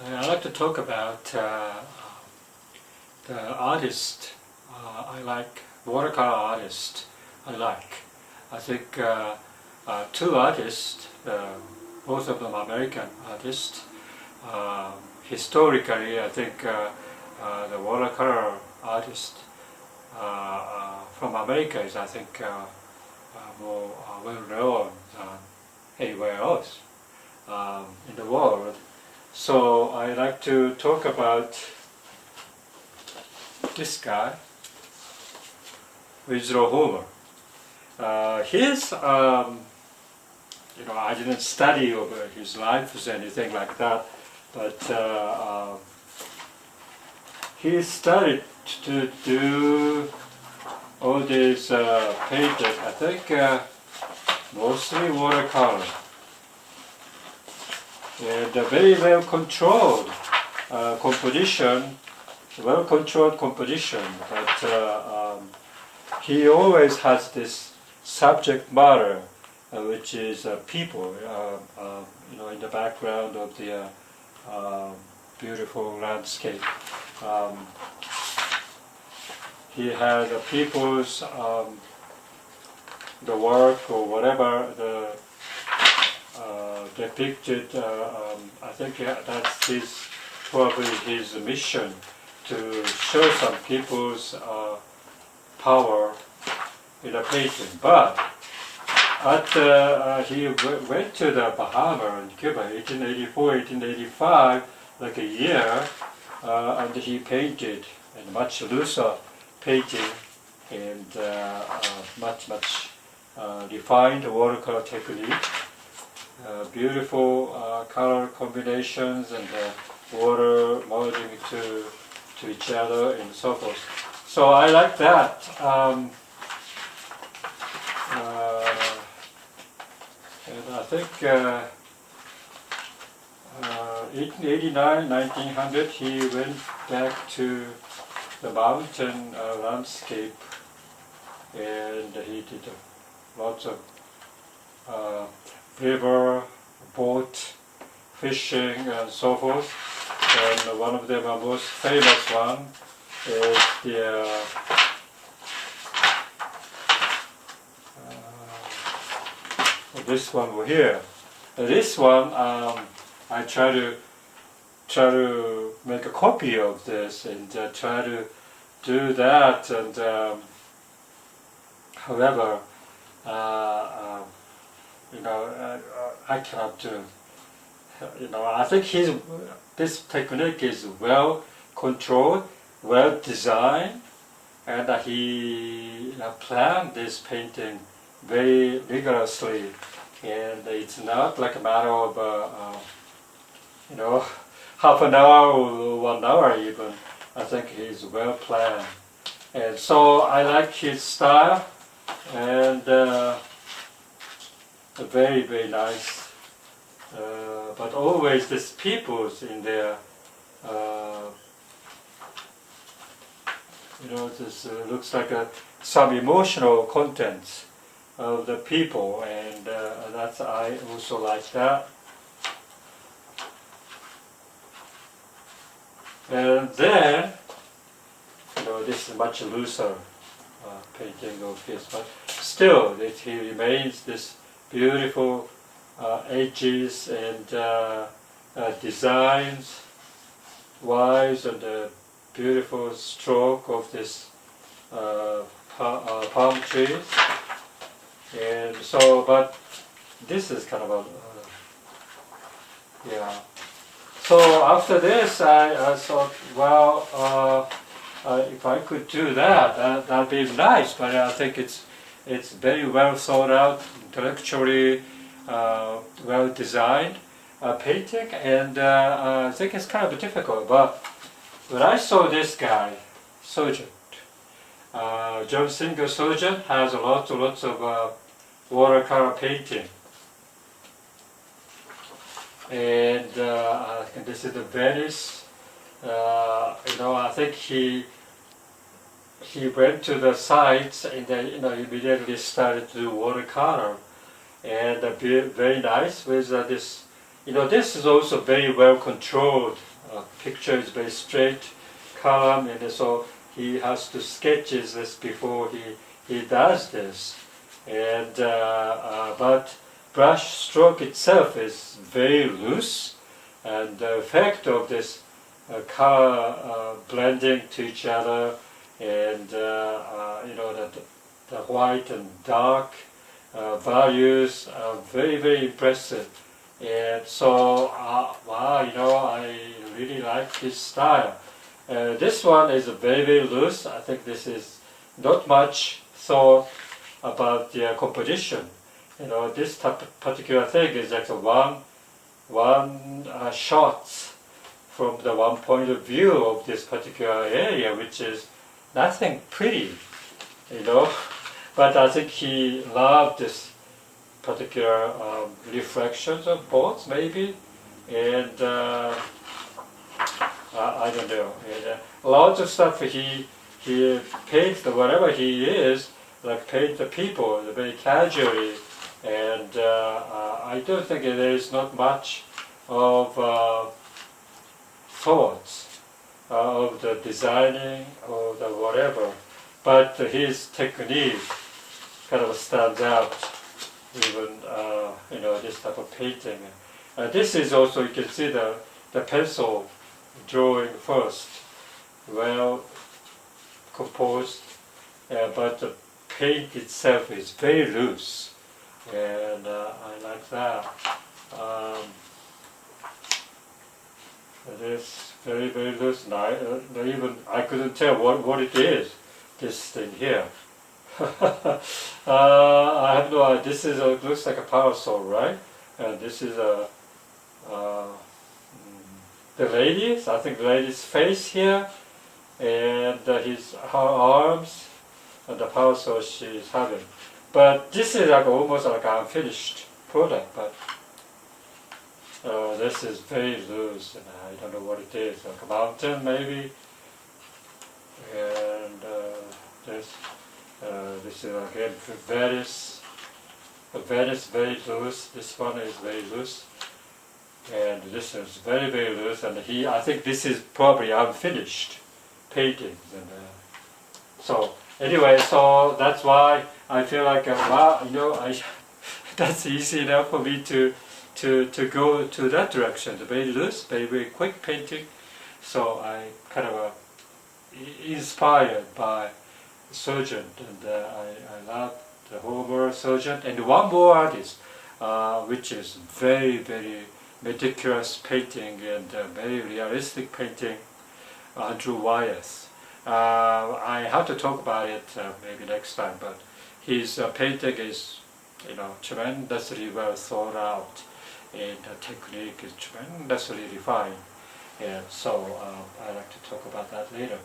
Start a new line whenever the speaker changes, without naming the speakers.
I'd like to talk about the artist I like, watercolor artist I like. I think two artists, both of them American artists. Historically, I think the watercolor artist from America is, I think, more well known than anywhere else in the world. So I like to talk about this guy, Winslow Homer. I didn't study over his life or anything like that, but he started to do all these paintings, I think mostly watercolor, and a very well controlled composition, but he always has this subject matter, which is people, in the background of the beautiful landscape. He has people's the work or whatever depicted. I think that's probably his mission, to show some people's power in a painting. But he went to the Bahamas and Cuba, 1884, 1885, like a year, and he painted a much looser painting and much refined watercolor technique, beautiful color combinations and water molding to each other and so forth. So I like that. And I think 1889, 1900, he went back to the mountain landscape, and he did lots of river, boat, fishing and so forth. And one of the most famous one is this one over here. This one I try to make a copy of this and try to do that, and however I cannot do. I think this technique is well controlled, well designed, and he planned this painting very rigorously, and it's not like a matter of half an hour or 1 hour even. I think he's well planned, and so I like his style, and very nice. But always this people's in there. This looks like some emotional contents of the people, and I also like that. And then, this is much looser painting of his, but still he remains this beautiful edges and designs wise, and the beautiful stroke of this palm trees. And so, but this is kind of a So after this, I thought, well, if I could do that'd be nice. But I think it's very well thought out, intellectually well designed painting, and I think it's kind of difficult. But when I saw this guy, Sargent, Singer Sargent has lots of watercolor painting, and I think this is the Venice. I think he went to the sites and then immediately started to do watercolor, and very nice with this. This is also very well controlled picture is very straight column, and so he has to sketches this before he does this. And but brush stroke itself is very loose, and the effect of this color blending to each other, and the white and dark values are very, very impressive. And so, wow, I really like this style. This one is very, very loose. I think this is not much thought about the composition. This particular thing is like one shot from the one point of view of this particular area, which is nothing pretty, But I think he loved this particular reflections of both, maybe, and I don't know. And, lots of stuff he paints whatever he is, like paint the people very casually, and I don't think there is not much of thoughts of the designing or the whatever, but his technique kind of stands out. Even this type of painting. This is also, you can see the pencil drawing first, well composed, but the paint itself is very loose, and I like that. It is very, very loose, and I couldn't tell what it is, this thing here. I have no idea. This is looks like a parasol, right? And this is the lady's. I think the lady's face here, and her arms, and the parasol she's having. But this is like almost like an unfinished product. But this is very loose, and I don't know what it is. Like a mountain, maybe. And this is again Venice. Venice very loose. This one is very loose, and this is very, very loose. And I think this is probably unfinished paintings. And so anyway, so that's why I feel like wow, that's easy enough for me to go to that direction. The very loose, very, very quick painting. So I kind of inspired by Sargent, and I love the Homer, Sargent, and one more artist, which is very, very meticulous painting and very realistic painting, Andrew Wyeth. I have to talk about it maybe next time, but his painting is, tremendously well thought out, and the technique is tremendously refined, and so I like to talk about that later.